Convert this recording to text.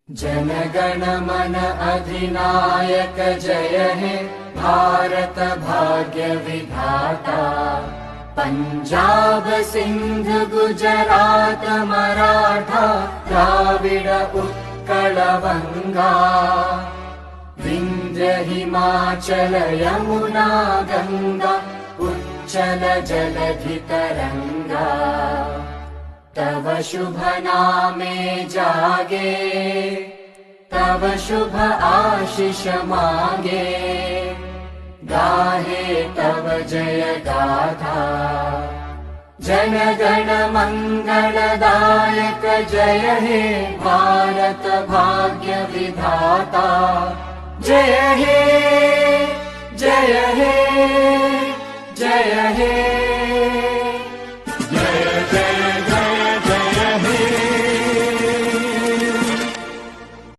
जनगण मन अधिनायक जय हे भारत भाग्य विधाता। पंजाब सिंध गुजरात मराठा द्राविड उत्कल बंगा। विंध्य हिमाचल यमुना गंगा उच्चल जलधि तरंगा। तव शुभ नामे जागे तव शुभ आशीष मांगे। गाहे तव जय गाथा जन गण मंगलदायक जय हे भारत भाग्य विधाता। जय हे जय हे जय हे।